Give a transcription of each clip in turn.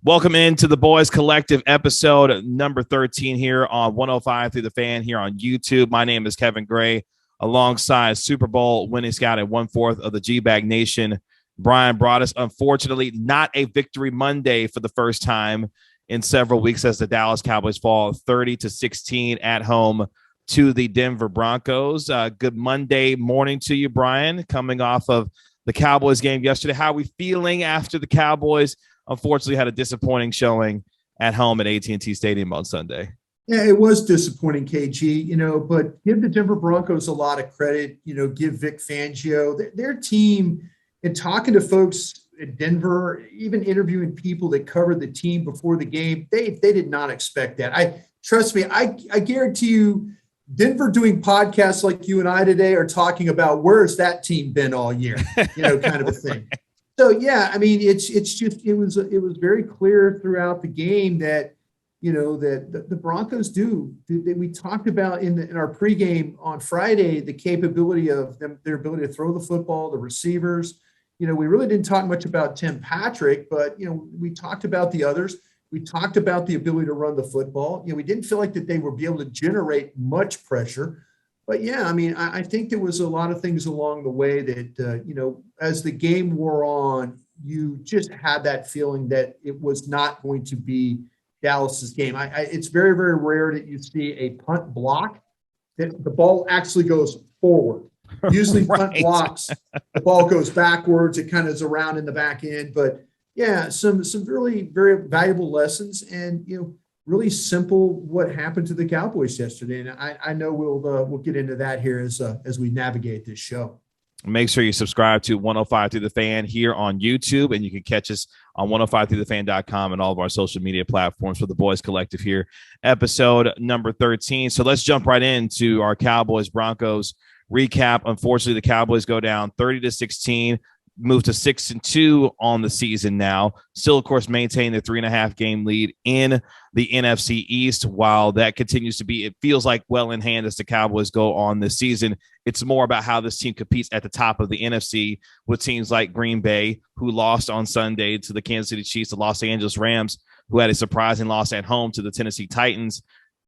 Welcome into the Boys Collective episode number 13 here on 105 through the Fan here on YouTube. My name is Kevin Gray, alongside Super Bowl winning scout and 1/4 of the G-Bag Nation, Bryan Broaddus. Unfortunately, not a victory Monday for the first time in several weeks as the Dallas Cowboys fall 30-16 at home to the Denver Broncos. Good Monday morning to you, Bryan, coming off of the Cowboys game yesterday. How are we feeling after the Cowboys unfortunately had a disappointing showing at home at AT&T Stadium on Sunday? Yeah, it was disappointing, KG, but give the Denver Broncos a lot of credit, give Vic Fangio, their team, and talking to folks at Denver, even interviewing people that covered the team before the game, they did not expect that. Trust me, I guarantee you, Denver doing podcasts like you and I today are talking about where's that team been all year, kind of a thing. So, yeah, I mean, it was very clear throughout the game that, that the Broncos we talked about in our pregame on Friday, the capability of them, their ability to throw the football, the receivers. We really didn't talk much about Tim Patrick, but, we talked about the others. We talked about the ability to run the football. We didn't feel like that they would be able to generate much pressure. But, yeah, I mean, I think there was a lot of things along the way that, as the game wore on, you just had that feeling that it was not going to be Dallas's game. It's very, very rare that you see a punt block that the ball actually goes forward. Usually Right. Punt blocks, the ball goes backwards. It kind of is around in the back end. But, yeah, some really very valuable lessons and, really simple what happened to the Cowboys yesterday. And I know we'll get into that here as we navigate this show. Make sure you subscribe to 105 Through the Fan here on YouTube, and you can catch us on 105throughthefan.com and all of our social media platforms for the Boys Collective here, episode number 13. So let's jump right into our Cowboys Broncos recap. Unfortunately, the Cowboys go down 30-16. Move to 6-2 on the season now. Still, of course, maintain the 3.5 game lead in the NFC East. While that continues to be, it feels like well in hand as the Cowboys go on this season. It's more about how this team competes at the top of the NFC with teams like Green Bay, who lost on Sunday to the Kansas City Chiefs, the Los Angeles Rams, who had a surprising loss at home to the Tennessee Titans.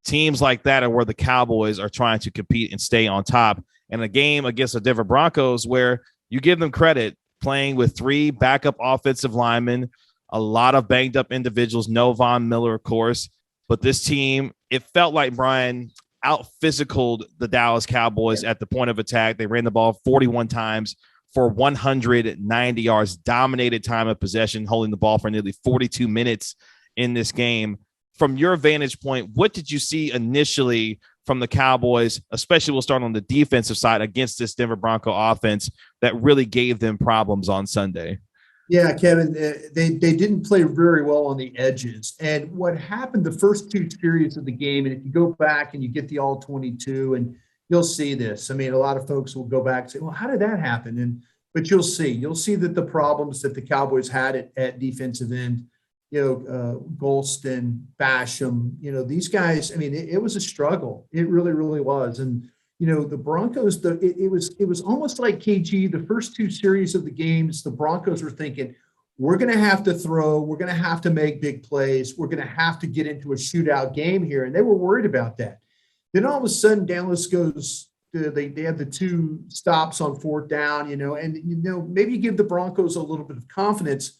Teams like that are where the Cowboys are trying to compete and stay on top. And a game against the Denver Broncos where you give them credit, playing with 3 backup offensive linemen, a lot of banged up individuals, no Von Miller, of course. But this team, it felt like Bryan out-physicaled the Dallas Cowboys at the point of attack. They ran the ball 41 times for 190 yards, dominated time of possession, holding the ball for nearly 42 minutes in this game. From your vantage point, what did you see initially from the Cowboys, especially we'll start on the defensive side against this Denver Bronco offense that really gave them problems on Sunday? Yeah, Kevin, they didn't play very well on the edges. And what happened the first 2 series of the game, and if you go back and you get the all 22, and you'll see this. I mean, a lot of folks will go back and say, well, how did that happen? But you'll see that the problems that the Cowboys had at defensive end, Golston, Basham, these guys, I mean, it was a struggle. It really, really was. And, the Broncos, it was almost like, KG, the first 2 series of the games, the Broncos were thinking, we're going to have to throw, we're going to have to make big plays, we're going to have to get into a shootout game here. And they were worried about that. Then all of a sudden, Dallas goes, they have the 2 stops on 4th down, and, maybe you give the Broncos a little bit of confidence.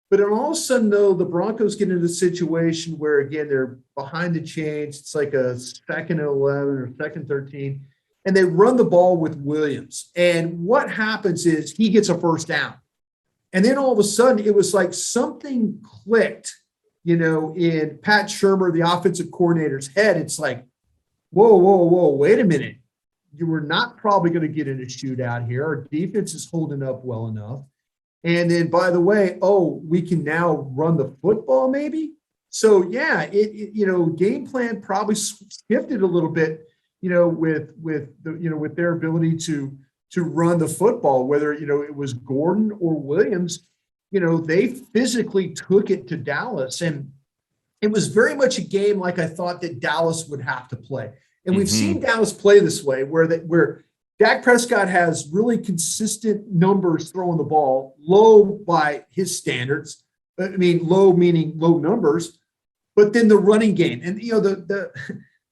But then all of a sudden, though, the Broncos get into a situation where, again, they're behind the chains. It's like a 2nd and 11 or 2nd 13. And they run the ball with Williams. And what happens is he gets a first down. And then all of a sudden, it was like something clicked, in Pat Shurmur, the offensive coordinator's head. It's like, whoa, wait a minute. You were not probably going to get in a shootout here. Our defense is holding up well enough. And then, by the way, we can now run the football maybe. So, yeah, game plan probably shifted a little bit, with their ability to run the football, whether, it was Gordon or Williams, they physically took it to Dallas. And it was very much a game like I thought that Dallas would have to play. And we've seen Dallas play this way where Dak Prescott has really consistent numbers throwing the ball, low by his standards, I mean, low meaning low numbers, but then the running game. And,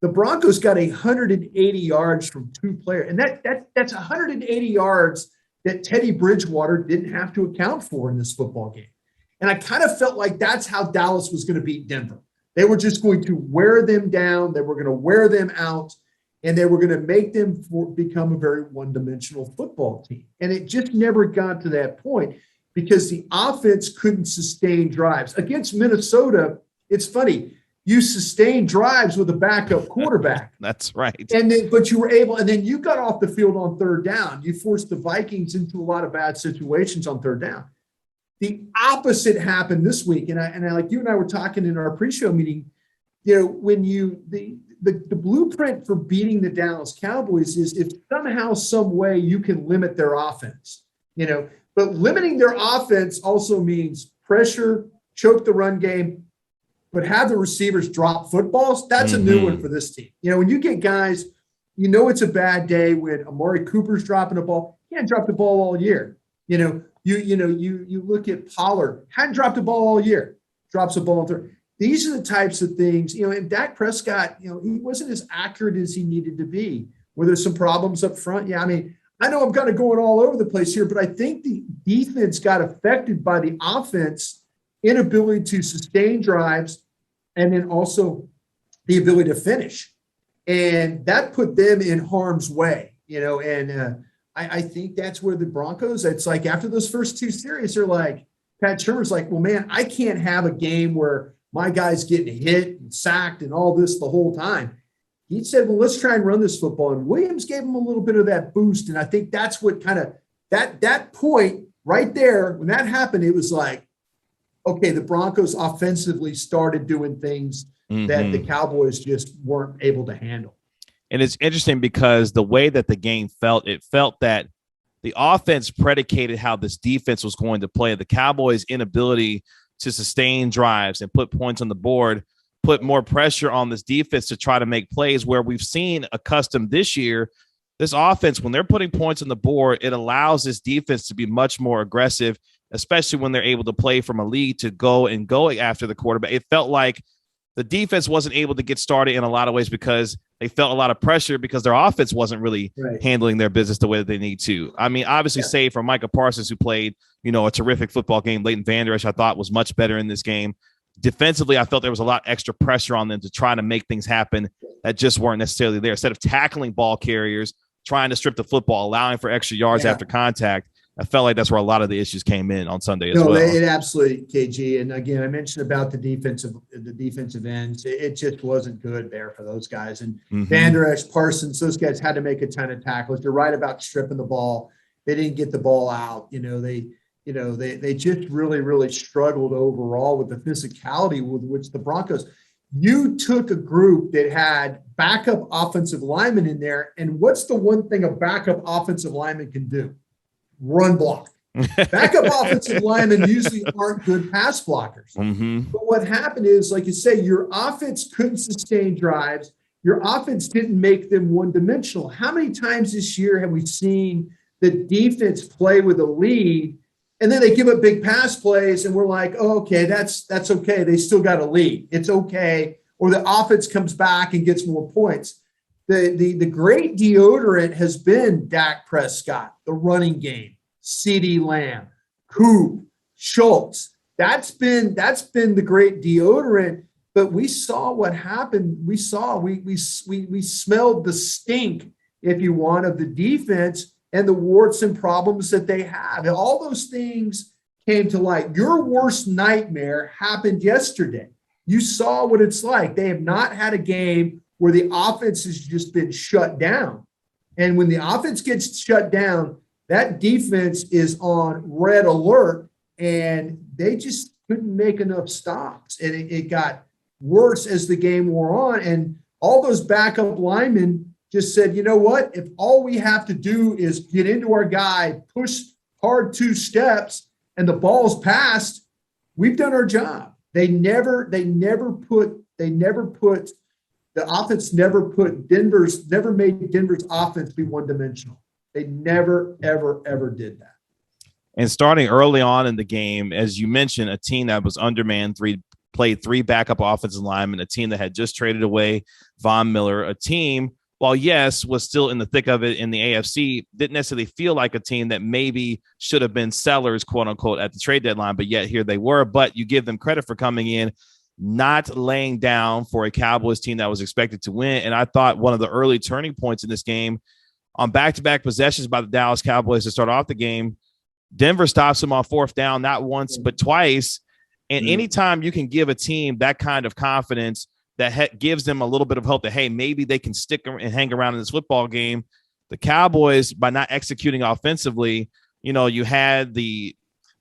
the Broncos got 180 yards from two players. And that's 180 yards that Teddy Bridgewater didn't have to account for in this football game. And I kind of felt like that's how Dallas was going to beat Denver. They were just going to wear them down. They were going to wear them out. And they were going to make them become a very one-dimensional football team. And it just never got to that point because the offense couldn't sustain drives. Against Minnesota, it's funny. You sustain drives with a backup quarterback. That's right. But you were able, and then you got off the field on third down. You forced the Vikings into a lot of bad situations on third down. The opposite happened this week. And I like you and I were talking in our pre-show meeting, when the blueprint for beating the Dallas Cowboys is if somehow, some way you can limit their offense, but limiting their offense also means pressure, choke the run game, but have the receivers drop footballs. That's a new one for this team. When you get guys, it's a bad day when Amari Cooper's dropping a ball. He hadn't dropped the ball all year. You look at Pollard, hadn't dropped the ball all year, drops a ball in third. These are the types of things, and Dak Prescott, he wasn't as accurate as he needed to be. Were there some problems up front? Yeah, I mean, I know I'm kind of going all over the place here, but I think the defense got affected by the offense inability to sustain drives and then also the ability to finish. And that put them in harm's way, and I think that's where the Broncos, it's like after those first two series, they're like, Pat Shermer's like, well, man, I can't have a game where my guy's getting hit and sacked and all this the whole time. He said, well, let's try and run this football. And Williams gave him a little bit of that boost. And I think that's what kind of that point right there, when that happened, it was like, okay, the Broncos offensively started doing things that the Cowboys just weren't able to handle. And it's interesting because the way that the game felt, it felt that the offense predicated how this defense was going to play. The Cowboys' inability to sustain drives and put points on the board put more pressure on this defense to try to make plays, where we've seen accustomed this year, this offense, when they're putting points on the board, it allows this defense to be much more aggressive, especially when they're able to play from a lead to go after the quarterback. It felt like the defense wasn't able to get started in a lot of ways because they felt a lot of pressure because their offense wasn't really handling their business the way that they need to. I mean, obviously, save for Micah Parsons, who played, a terrific football game. Leighton Vander Esch, I thought, was much better in this game. Defensively, I felt there was a lot extra pressure on them to try to make things happen that just weren't necessarily there. Instead of tackling ball carriers, trying to strip the football, allowing for extra yards after contact, I felt like that's where a lot of the issues came in on Sunday as well. It absolutely, KG. And again, I mentioned about the defensive ends. It just wasn't good there for those guys. And Vander Esch, Parsons, those guys had to make a ton of tackles. You're right about stripping the ball. They didn't get the ball out. They just really, really struggled overall with the physicality with which the Broncos. You took a group that had backup offensive linemen in there. And what's the one thing a backup offensive lineman can do? Run block. Backup offensive linemen usually aren't good pass blockers. But what happened is, like you say, your offense couldn't sustain drives. Your offense didn't make them one-dimensional. How many times this year have we seen the defense play with a lead, and then they give up big pass plays, and we're like, oh, okay, that's okay. They still got a lead. It's okay. Or the offense comes back and gets more points. The great deodorant has been Dak Prescott, the running game, CeeDee Lamb, Coop, Schultz. That's been the great deodorant. But we saw what happened. We smelled the stink, if you want, of the defense and the warts and problems that they have. And all those things came to light. Your worst nightmare happened yesterday. You saw what it's like. They have not had a game where the offense has just been shut down. And when the offense gets shut down, that defense is on red alert, and they just couldn't make enough stops. And it got worse as the game wore on. And all those backup linemen just said, you know what? If all we have to do is get into our guy, push hard 2 steps, and the ball's passed, we've done our job. The offense never made Denver's offense be one-dimensional. They never, ever, ever did that. And starting early on in the game, as you mentioned, a team that was undermanned, played 3 backup offensive linemen, a team that had just traded away Von Miller, a team, while yes, was still in the thick of it in the AFC, didn't necessarily feel like a team that maybe should have been sellers, quote unquote, at the trade deadline, but yet here they were. But you give them credit for coming in, not laying down for a Cowboys team that was expected to win. And I thought one of the early turning points in this game, on back-to-back possessions by the Dallas Cowboys to start off the game, Denver stops them on 4th down, not once, but twice. And anytime you can give a team that kind of confidence that gives them a little bit of hope that, hey, maybe they can stick and hang around in this football game, the Cowboys, by not executing offensively, you had the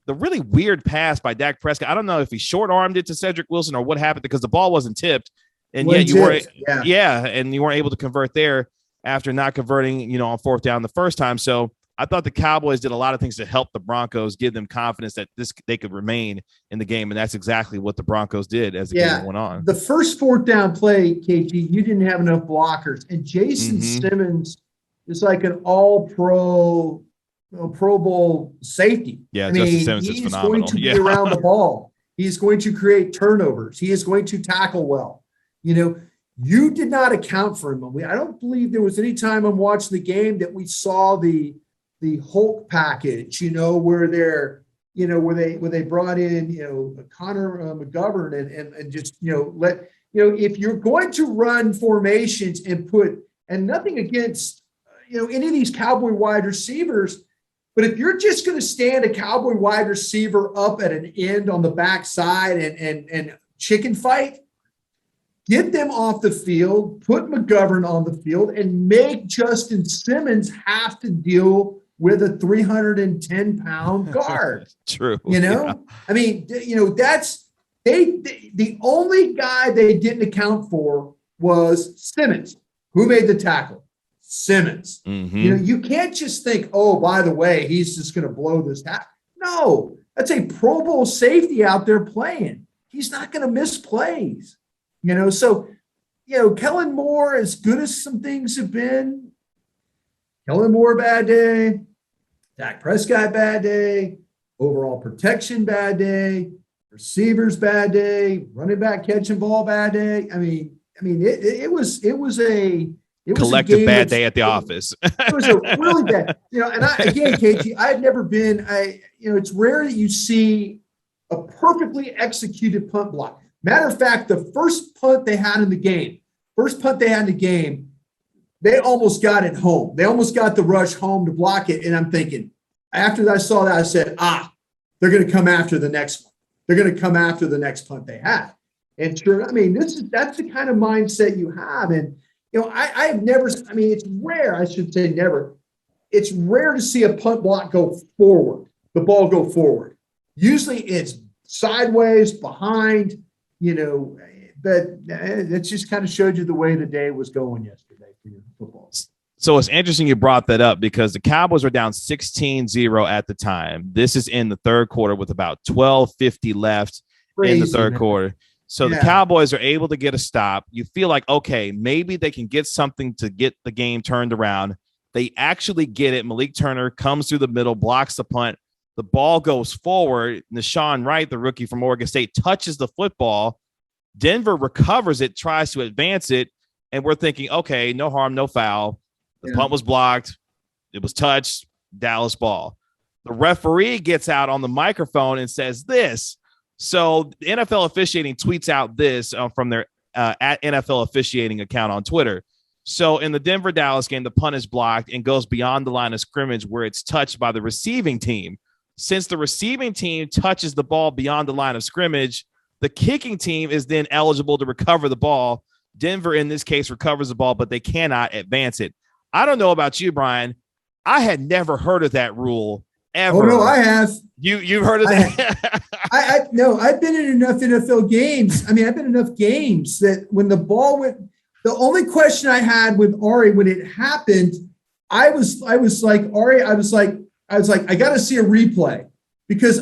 really weird pass by Dak Prescott. I don't know if he short-armed it to Cedric Wilson or what happened, because the ball wasn't tipped. And yet you weren't, and you weren't able to convert there after not converting, on 4th down the first time. So I thought the Cowboys did a lot of things to help the Broncos, give them confidence that they could remain in the game, and that's exactly what the Broncos did as the game went on. The first 4th down play, KG, you didn't have enough blockers, and Jason Simmons is like an all-pro, Pro Bowl safety. Yeah, I mean, Justin Simmons is phenomenal. He's going to be around the ball. He's going to create turnovers. He is going to tackle well. You did not account for him. I don't believe there was any time I'm watching the game that we saw the Hulk package, where they're, where they brought in, Connor McGovern and just, if you're going to run formations and nothing against, any of these Cowboy wide receivers, but if you're just going to stand a Cowboy wide receiver up at an end on the backside and chicken fight, get them off the field, put McGovern on the field, and make Justin Simmons have to deal with a 310-pound guard. True. Yeah. I mean, that's the only guy they didn't account for was Simmons. Who made the tackle? Simmons. You can't just think, oh, by the way, he's just going to blow this tackle. No, that's a Pro Bowl safety out there playing. He's not going to miss plays. So, Kellen Moore, as good as some things have been, Kellen Moore, bad day. Dak Prescott, bad day. Overall protection, bad day. Receivers, bad day. Running back catching ball, bad day. I mean, it was a collective bad day at the office. It was a really bad, and KT, I've never been, it's rare that you see a perfectly executed punt block. Matter of fact, the first punt they had in the game, they almost got it home. They almost got the rush home to block it. And I'm thinking, after I saw that, I said, they're going to come after the next one. They're going to come after the next punt they had. And sure, that's the kind of mindset you have. And, I've never, it's rare, I should say never. It's rare to see a punt block go forward, the ball go forward. Usually it's sideways, behind, but it just kind of showed you the way the day was going yesterday for your football. So it's interesting you brought that up, because the Cowboys were down 16-0 at the time. This is in the third quarter with about 12:50 left in the third quarter. So the Cowboys are able to get a stop. You feel like, okay, maybe they can get something to get the game turned around. They actually get it. Malik Turner comes through the middle, blocks the punt. The ball goes forward. Nashawn Wright, the rookie from Oregon State, touches the football. Denver recovers it, tries to advance it, and we're thinking, okay, no harm, no foul. The punt was blocked. It was touched. Dallas ball. The referee gets out on the microphone and says this. So the NFL officiating tweets out this from their at NFL officiating account on Twitter. So in the Denver-Dallas game, the punt is blocked and goes beyond the line of scrimmage where it's touched by the receiving team. Since the receiving team touches the ball beyond the line of scrimmage, the kicking team is then eligible to recover the ball. Denver, in this case, recovers the ball, but they cannot advance it. I don't know about you, Brian. I had never heard of that rule ever. Oh, no, I have. You've heard of that? I've been in enough NFL games. I've been in enough games that when the ball went, the only question I had with Ari when it happened, I was like, Ari, I was like, I got to see a replay, because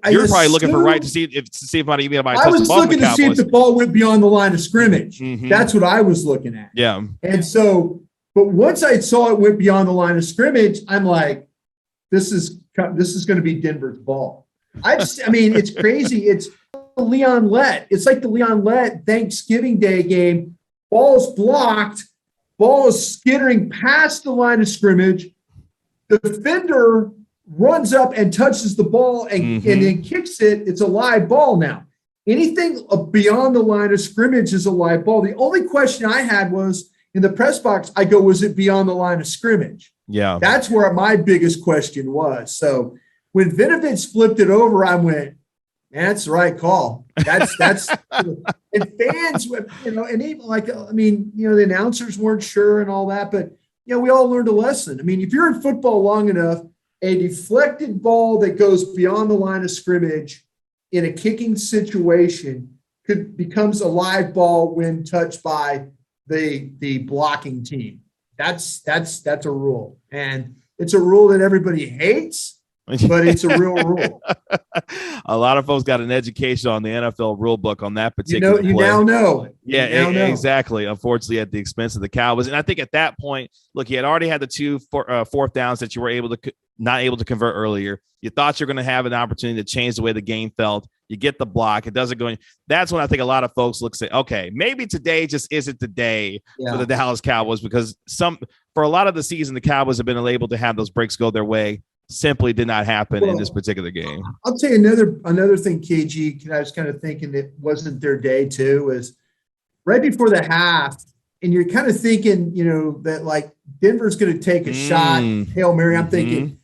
you're probably looking for to see if anybody I was looking to see if the ball went beyond the line of scrimmage. Mm-hmm. That's what I was looking at. Yeah. And so, but once I saw it went beyond the line of scrimmage, I'm like, this is this is going to be Denver's ball. I mean, it's crazy. It's Leon Lett. It's like the Leon Lett Thanksgiving Day game. Ball's blocked. Ball is skittering past the line of scrimmage. The defender runs up and touches the ball and then kicks it. It's a live ball now. Anything beyond the line of scrimmage is a live ball. The only question I had was in the press box, I go, was it beyond the line of scrimmage? Yeah. That's where my biggest question was. So when Vinovich flipped it over, I went, man, that's the right call. That's and fans, and even the announcers weren't sure and all that, but we all learned a lesson. I mean, if you're in football long enough, a deflected ball that goes beyond the line of scrimmage in a kicking situation becomes a live ball when touched by the blocking team. That's a rule, and it's a rule that everybody hates, but it's a real rule. A lot of folks got an education on the NFL rule book on that particular play. You now know. Yeah, exactly. Unfortunately, at the expense of the Cowboys. And I think at that point, look, you had already had the two fourth downs that you were not able to convert earlier. You thought you're going to have an opportunity to change the way the game felt. You get the block. It doesn't go in. That's when I think a lot of folks look and say, okay, maybe today just isn't the day for the Dallas Cowboys, because for a lot of the season, the Cowboys have been able to have those breaks go their way. Simply did not happen in this particular game. I'll tell you another thing, KG, I was kind of thinking it wasn't their day too, is right before the half, and you're kind of thinking, that like Denver's going to take a shot, Hail Mary. I'm thinking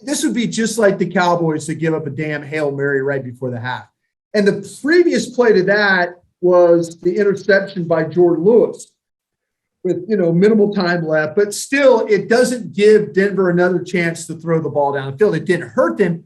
this would be just like the Cowboys to give up a damn Hail Mary right before the half. And the previous play to that was the interception by Jordan Lewis with, minimal time left, but still it doesn't give Denver another chance to throw the ball down the field. It didn't hurt them,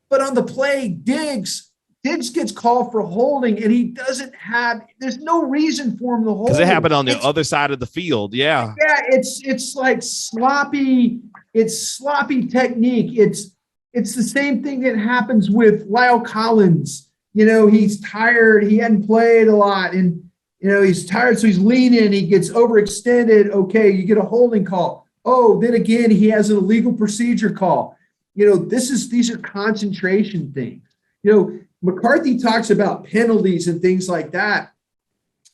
but on the play, Diggs gets called for holding, and he doesn't have, there's no reason for him to hold. Because it happened on the other side of the field. Yeah. Yeah. It's like sloppy technique. It's the same thing that happens with Lyle Collins. He's tired. He hadn't played a lot, and he's tired, so he's leaning. He gets overextended. Okay, you get a holding call. Oh, then again, he has an illegal procedure call. These are concentration things. McCarthy talks about penalties and things like that.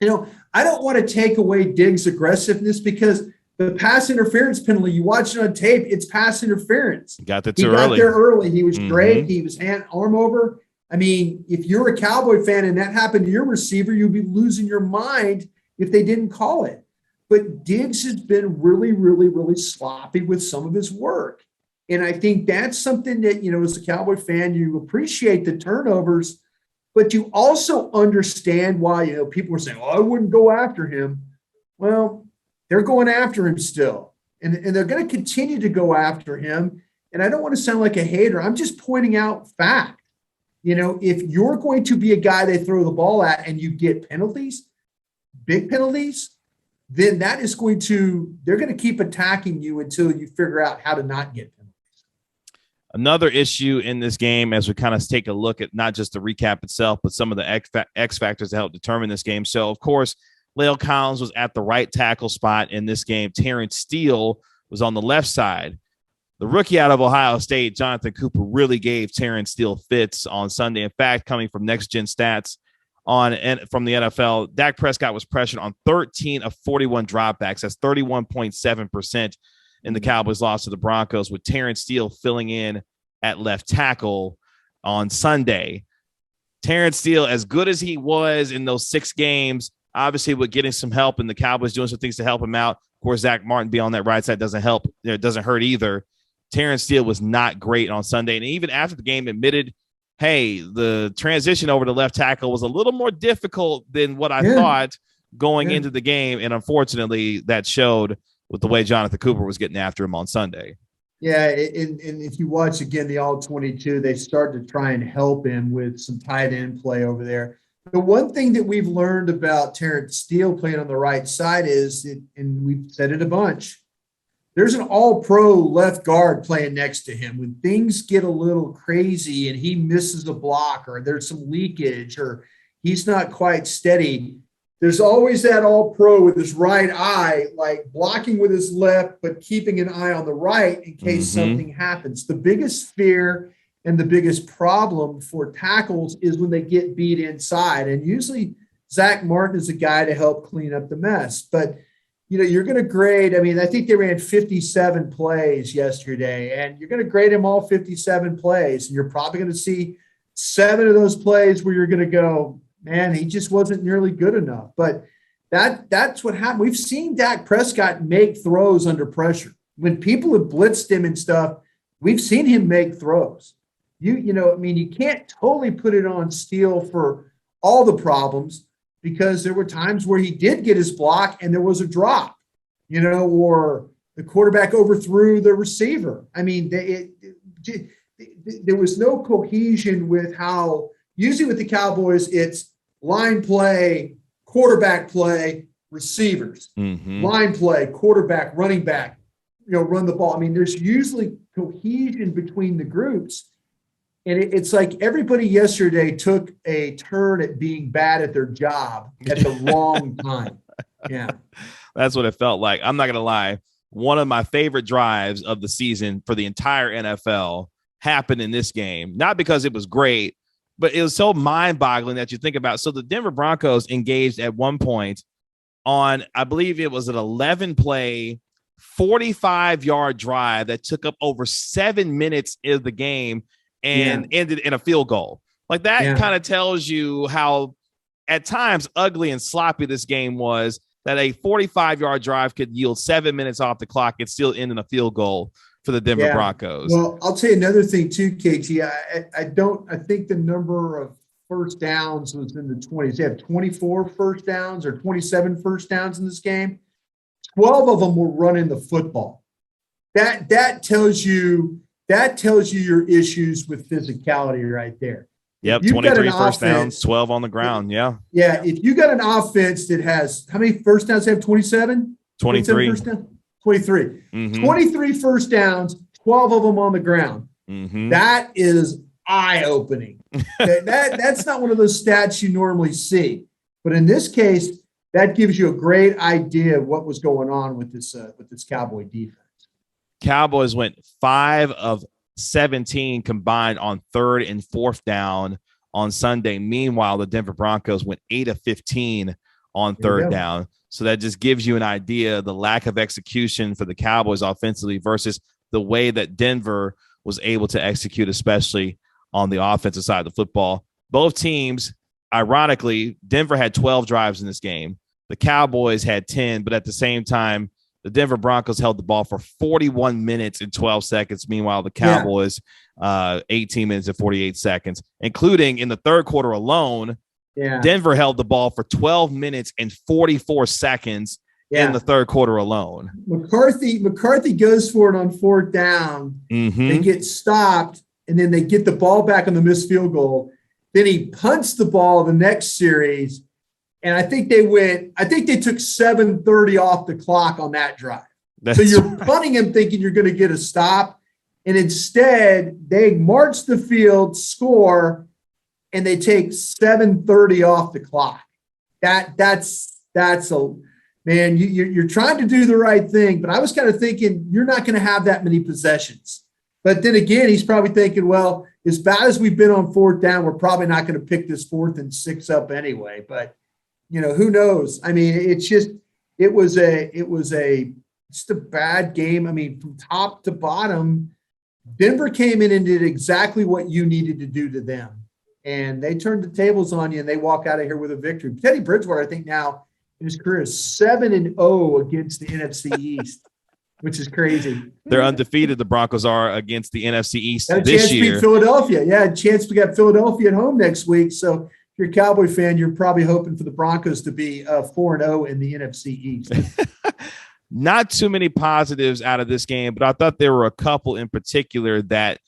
I don't want to take away Diggs' aggressiveness, because the pass interference penalty, you watch it on tape, it's pass interference. Got there early. He was great. He was arm over. I mean, if you're a Cowboy fan and that happened to your receiver, you'd be losing your mind if they didn't call it. But Diggs has been really, really, really sloppy with some of his work. And I think that's something that, as a Cowboy fan, you appreciate the turnovers, but you also understand why, people are saying, I wouldn't go after him. Well, they're going after him still. And they're going to continue to go after him. And I don't want to sound like a hater. I'm just pointing out fact. If you're going to be a guy they throw the ball at and you get penalties, big penalties, then they're going to keep attacking you until you figure out how to not get penalties. Another issue in this game, as we kind of take a look at not just the recap itself, but some of the X factors that help determine this game. So, of course, La'el Collins was at the right tackle spot in this game. Terrence Steele was on the left side. The rookie out of Ohio State, Jonathan Cooper, really gave Terrence Steele fits on Sunday. In fact, coming from Next Gen Stats from the NFL, Dak Prescott was pressured on 13 of 41 dropbacks. That's 31.7% in the Cowboys' loss to the Broncos, with Terrence Steele filling in at left tackle on Sunday. Terrence Steele, as good as he was in those 6 games, obviously with getting some help and the Cowboys doing some things to help him out. Of course, Zach Martin being on that right side doesn't help. It doesn't hurt either. Terrence Steele was not great on Sunday. And even after the game admitted, hey, the transition over to left tackle was a little more difficult than what I thought going into the game. And unfortunately, that showed with the way Jonathan Cooper was getting after him on Sunday. Yeah, and if you watch, again, the All-22, they start to try and help him with some tight end play over there. The one thing that we've learned about Terrence Steele playing on the right side is, and we've said it a bunch, there's an all-pro left guard playing next to him. When things get a little crazy and he misses a block or there's some leakage or he's not quite steady, there's always that all pro with his right eye, like blocking with his left, but keeping an eye on the right in case something happens. The biggest fear and the biggest problem for tackles is when they get beat inside. And usually Zach Martin is a guy to help clean up the mess. But, you're going to grade. I mean, I think they ran 57 plays yesterday, and you're going to grade them all 57 plays. And you're probably going to see 7 of those plays where you're going to go, man, he just wasn't nearly good enough. But that's what happened. We've seen Dak Prescott make throws under pressure. When people have blitzed him and stuff, we've seen him make throws. You can't totally put it on Steele for all the problems, because there were times where he did get his block and there was a drop, or the quarterback overthrew the receiver. I mean, there was no cohesion with how usually with the Cowboys, it's line play, quarterback play, receivers, line play, quarterback, running back, run the ball. I mean, there's usually cohesion between the groups. And it's like everybody yesterday took a turn at being bad at their job at the wrong time. Yeah. That's what it felt like. I'm not going to lie. One of my favorite drives of the season for the entire NFL happened in this game. Not because it was great, but it was so mind-boggling that you think about. So the Denver Broncos engaged at one point on, I believe it was an 11-play, 45-yard drive that took up over 7 minutes of the game and ended in a field goal. Like that kind of tells you how at times ugly and sloppy this game was, that a 45-yard drive could yield 7 minutes off the clock and still end in a field goal for the Denver Broncos. Well, I'll tell you another thing too, KT. I think the number of first downs was in the 20s. They have 24 first downs or 27 first downs in this game. 12 of them were running the football. That tells you your issues with physicality right there. Yep, 23 first downs, 12 on the ground. Yeah. Yeah, if you got an offense that has, how many first downs they have? 27? 23. 23. 23 first downs, 12 of them on the ground. That is eye-opening. That's not one of those stats you normally see. But in this case, that gives you a great idea of what was going on with this Cowboy defense. Cowboys went 5 of 17 combined on 3rd and 4th down on Sunday. Meanwhile, the Denver Broncos went 8 of 15 on 3rd down. So that just gives you an idea of the lack of execution for the Cowboys offensively versus the way that Denver was able to execute, especially on the offensive side of the football. Both teams, ironically, Denver had 12 drives in this game. The Cowboys had 10, but at the same time, the Denver Broncos held the ball for 41 minutes and 12 seconds. Meanwhile, the Cowboys, 18 minutes and 48 seconds, including in the third quarter alone. Denver held the ball for 12 minutes and 44 seconds in the third quarter alone. McCarthy goes for it on 4th down. They get stopped, and then they get the ball back on the missed field goal. Then he punts the ball the next series. And I think they took 7:30 off the clock on that drive. So you're punting him thinking you're going to get a stop. And instead, they march the field, score, and they take 7:30 off the clock. That's a man, you're trying to do the right thing. But I was kind of thinking you're not going to have that many possessions. But then again, he's probably thinking, well, as bad as we've been on 4th down, we're probably not going to pick this 4th and 6 up anyway. But who knows? I mean, it was just a bad game. I mean, from top to bottom, Denver came in and did exactly what you needed to do to them. And they turned the tables on you and they walk out of here with a victory. Teddy Bridgewater, I think now in his career is 7-0 against the NFC East, which is crazy. They're undefeated. The Broncos are against the NFC East this year. Chance to beat Philadelphia. Yeah, a chance to get Philadelphia at home next week. So if you're a Cowboy fan, you're probably hoping for the Broncos to be 4-0 in the NFC East. Not too many positives out of this game, but I thought there were a couple in particular that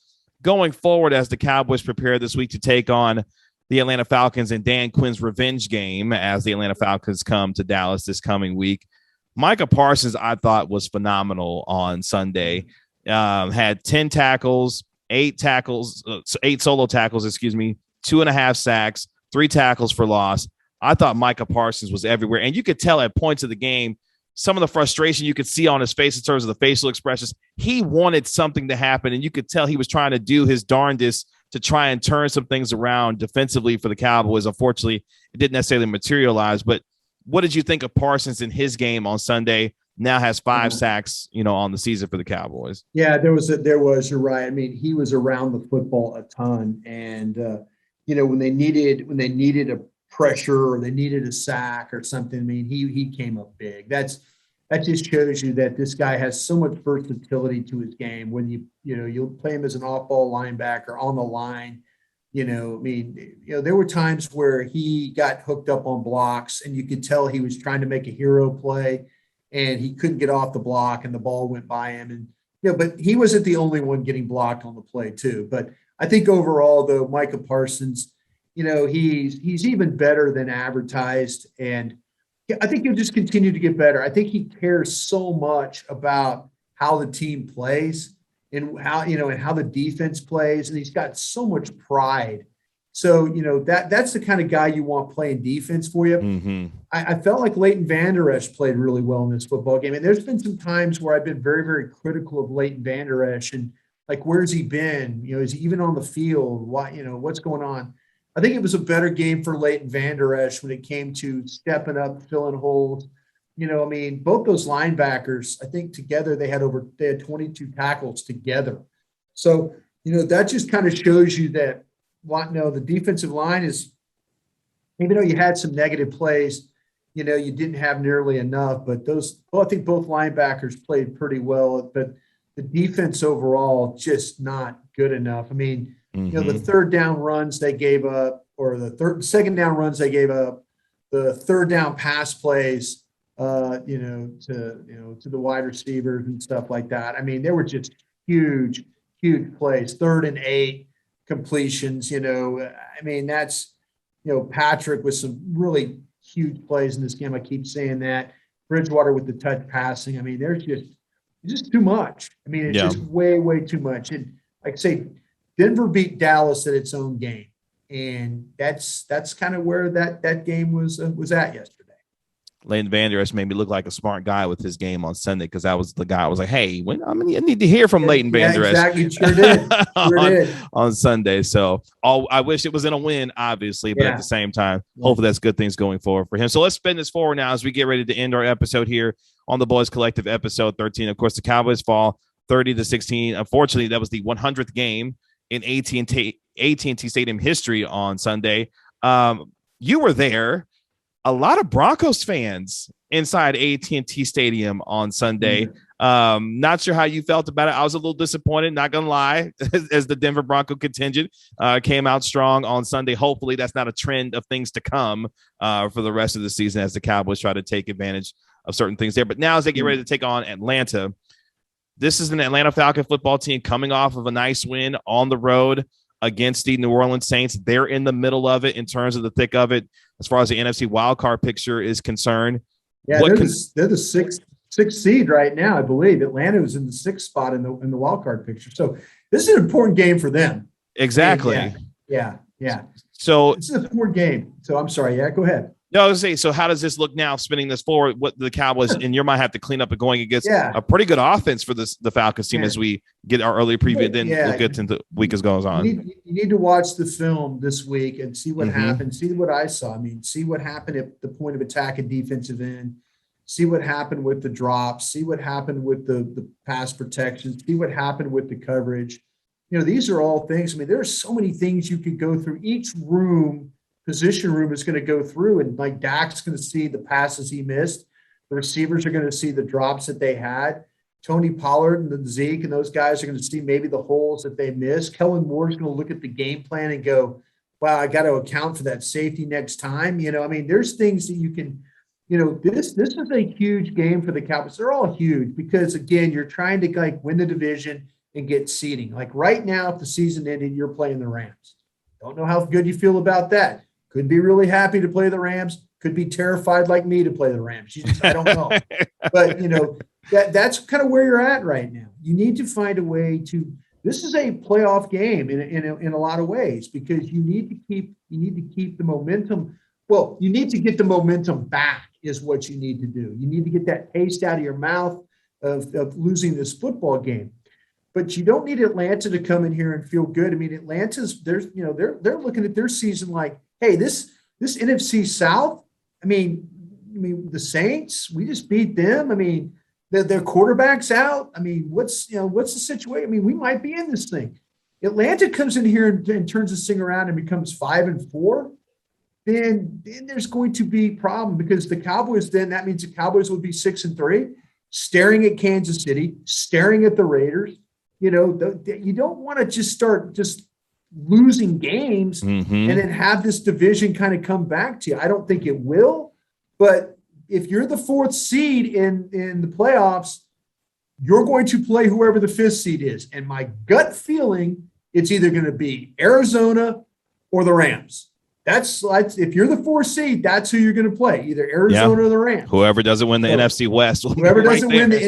going forward as the Cowboys prepare this week to take on the Atlanta Falcons in Dan Quinn's revenge game as the Atlanta Falcons come to Dallas this coming week. Micah Parsons, I thought, was phenomenal on Sunday. Had 10 tackles, 8 solo tackles, 2.5 sacks, 3 tackles for loss. I thought Micah Parsons was everywhere. And you could tell at points of the game, some of the frustration you could see on his face in terms of the facial expressions. He wanted something to happen, and you could tell he was trying to do his darndest to try and turn some things around defensively for the Cowboys. Unfortunately, it didn't necessarily materialize. But what did you think of Parsons in his game on Sunday? Now has 5 sacks, on the season for the Cowboys. Yeah, you're right. I mean, he was around the football a ton. And, when they needed a pressure or they needed a sack or something, I mean, he came up big. That just shows you that this guy has so much versatility to his game. When you'll play him as an off-ball linebacker on the line, there were times where he got hooked up on blocks and you could tell he was trying to make a hero play and he couldn't get off the block and the ball went by him. And, but he wasn't the only one getting blocked on the play too. But I think overall though, Micah Parsons, he's even better than advertised. And I think he'll just continue to get better. I think he cares so much about how the team plays and how the defense plays. And he's got so much pride. So, that's the kind of guy you want playing defense for you. Mm-hmm. I felt like Leighton Vander Esch played really well in this football game. And there's been some times where I've been very, very critical of Leighton Vander Esch and like, where's he been? Is he even on the field? What's going on? I think it was a better game for Leighton Vander Esch when it came to stepping up, filling holes. Both those linebackers, I think together they had 22 tackles together. So, that just kind of shows you that the defensive line is, even though you had some negative plays, you didn't have nearly enough, but I think both linebackers played pretty well, but the defense overall just not good enough. I mean, the third down runs they gave up, or the second down runs they gave up, the third down pass plays, to the wide receivers and stuff like that. I mean, they were just huge plays, 3rd and 8 completions. That's, Patrick with some really huge plays in this game. I keep saying that. Bridgewater with the touch passing. I mean, there's just too much. I mean, it's just way, way too much. And like I say, Denver beat Dallas at its own game. And that's kind of where that game was at yesterday. Leighton Vander Esch made me look like a smart guy with his game on Sunday, because that was the guy I was like, hey, I need to hear from Leighton Vander Esch. Exactly. Sure did. on Sunday. So I wish it was in a win, obviously, but at the same time, hopefully that's good things going forward for him. So let's spin this forward now as we get ready to end our episode here on the Boys Collective, episode 13. Of course, the Cowboys fall 30-16. Unfortunately, that was the 100th game in AT&T Stadium history on Sunday. You were there. A lot of Broncos fans inside AT&T Stadium on Sunday. Not sure how you felt about it. I was a little disappointed, not going to lie, as the Denver Bronco contingent came out strong on Sunday. Hopefully that's not a trend of things to come for the rest of the season as the Cowboys try to take advantage of certain things there. But now as they get ready to take on Atlanta, this is an Atlanta Falcon football team coming off of a nice win on the road against the New Orleans Saints. They're in the middle of it in terms of the thick of it as far as the NFC wildcard picture is concerned. Yeah, they're the sixth seed right now, I believe. Atlanta was in the 6th spot in the wildcard picture. So this is an important game for them. Exactly. Yeah. So it's an important game. So I'm sorry. Yeah, go ahead. No, I was going to say, so how does this look now, spinning this forward, what the Cowboys in your mind have to clean up and going against a pretty good offense for the Falcons team as we get our early preview, then we'll get into the week as goes on. You need to watch the film this week and see what happened, see what I saw. I mean, see what happened at the point of attack and defensive end, see what happened with the drops, see what happened with the pass protection, see what happened with the coverage. These are all things. I mean, there are so many things you could go through. Each position room is going to go through, and like Dak's going to see the passes he missed. The receivers are going to see the drops that they had. Tony Pollard and the Zeke and those guys are going to see maybe the holes that they missed. Kellen Moore is going to look at the game plan and go, wow, I got to account for that safety next time. There's things that you can, this is a huge game for the Cowboys. They're all huge because, again, you're trying to win the division and get seeding. Like right now, if the season ended, you're playing the Rams. Don't know how good you feel about that. Could be really happy to play the Rams. Could be terrified like me to play the Rams. I don't know. But, that's kind of where you're at right now. You need to find a way to – this is a playoff game in a lot of ways because you need to keep the momentum Well, you need to get the momentum back is what you need to do. You need to get that taste out of your mouth of losing this football game. But you don't need Atlanta to come in here and feel good. I mean, Atlanta's they're looking at their season like, hey, this NFC South. I mean, the Saints, we just beat them. I mean, their quarterback's out. I mean, what's the situation? I mean, we might be in this thing. Atlanta comes in here and turns this thing around and becomes 5-4. Then there's going to be a problem because the Cowboys, then that means the Cowboys will be 6-3, staring at Kansas City, staring at the Raiders. You don't want to just start losing games and then have this division kind of come back to you. I don't think it will, but if you're the 4th seed in the playoffs, you're going to play whoever the 5th seed is. And my gut feeling, it's either going to be Arizona or the Rams. That's if you're the 4th seed, that's who you're going to play, either Arizona or the Rams. Whoever doesn't win the NFC West. Whoever doesn't win the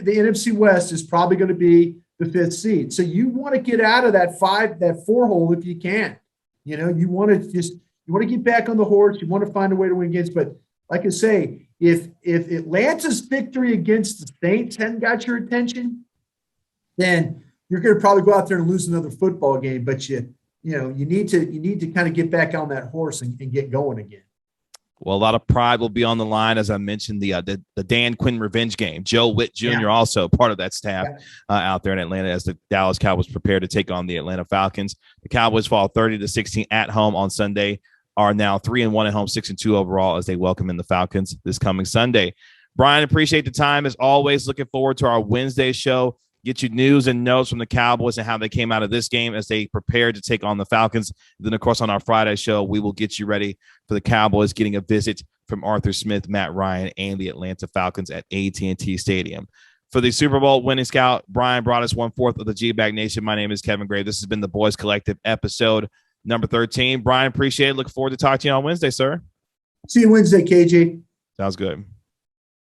NFC West is probably going to be the 5th seed. So you want to get out of that 4 hole if you can. You want to get back on the horse. You want to find a way to win games. But like I say, if Atlanta's victory against the Saints hadn't got your attention, then you're going to probably go out there and lose another football game. But you need to kind of get back on that horse and get going again. Well, a lot of pride will be on the line, as I mentioned, the Dan Quinn revenge game. Joe Witt Jr. also part of that staff out there in Atlanta as the Dallas Cowboys prepare to take on the Atlanta Falcons. The Cowboys fall 30-16 at home on Sunday, are now 3-1 at home, 6-2 overall as they welcome in the Falcons this coming Sunday. Bryan, appreciate the time as always. Looking forward to our Wednesday show. Get you news and notes from the Cowboys and how they came out of this game as they prepare to take on the Falcons. Then, of course, on our Friday show, we will get you ready for the Cowboys getting a visit from Arthur Smith, Matt Ryan, and the Atlanta Falcons at AT&T Stadium. For the Super Bowl winning scout, Bryan Broaddus, 1/4 of the G-Bag Nation. My name is Kevin Gray. This has been the Boys Collective episode number 13. Bryan, appreciate it. Look forward to talking to you on Wednesday, sir. See you Wednesday, KJ. Sounds good.